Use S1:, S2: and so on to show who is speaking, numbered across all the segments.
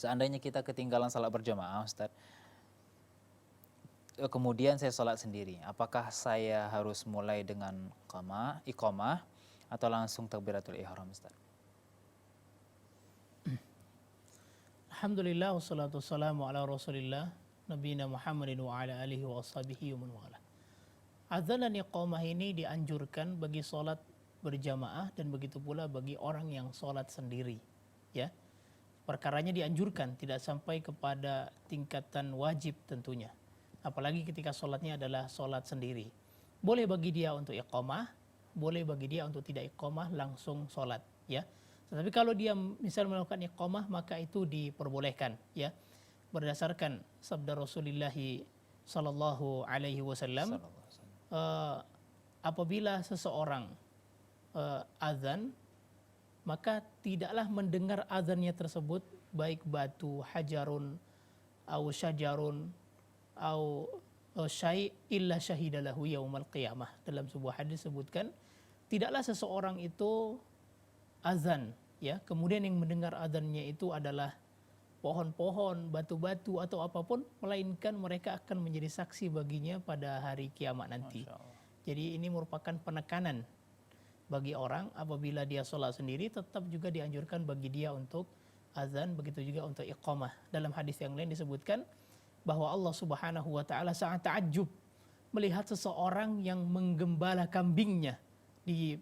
S1: Seandainya kita ketinggalan salat berjamaah, Ustaz, kemudian saya salat sendiri, apakah saya harus mulai dengan iqamah atau langsung takbiratul ihram, Ustaz?
S2: Alhamdulillah wassalatu wassalamu ala Rasulillah nabiyina Muhammadin wa ala alihi wa ashabihi wa man wala. Adzan dan iqamah ini dianjurkan bagi salat berjamaah dan begitu pula bagi orang yang salat sendiri, ya. Perkaranya dianjurkan, tidak sampai kepada tingkatan wajib tentunya. Apalagi ketika salatnya adalah salat sendiri. Boleh bagi dia untuk iqamah, boleh bagi dia untuk tidak iqamah langsung salat, ya. Tetapi kalau dia misal melakukan iqamah maka itu diperbolehkan, ya. Berdasarkan sabda Rasulullah sallallahu alaihi wasallam, apabila seseorang azan, maka tidaklah mendengar azannya tersebut baik batu, hajarun, au syajarun, au syai' illa syahidalahu yaumal qiyamah. Dalam sebuah hadis sebutkan, tidaklah seseorang itu azan, ya, kemudian yang mendengar azannya itu adalah pohon-pohon, batu-batu atau apapun, melainkan mereka akan menjadi saksi baginya pada hari kiamat nanti. Jadi ini merupakan penekanan bagi orang apabila dia sholat sendiri, tetap juga dianjurkan bagi dia untuk azan, begitu juga untuk iqamah. Dalam hadis yang lain disebutkan bahwa Allah Subhanahu wa taala sangat ta'ajjub melihat seseorang yang menggembala kambingnya di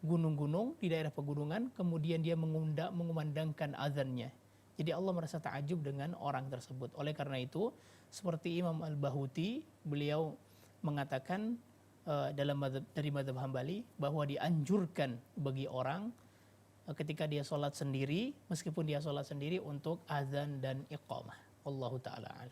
S2: gunung-gunung, di daerah pegunungan, kemudian dia mengumandangkan azannya. Jadi Allah merasa ta'ajjub dengan orang tersebut. Oleh karena itu, seperti Imam Al-Bahuti, beliau mengatakan dari mazhab Hambali bahwa dianjurkan bagi orang ketika dia sholat sendiri, meskipun dia sholat sendiri, untuk azan dan iqamah. Wallahu ta'ala alam.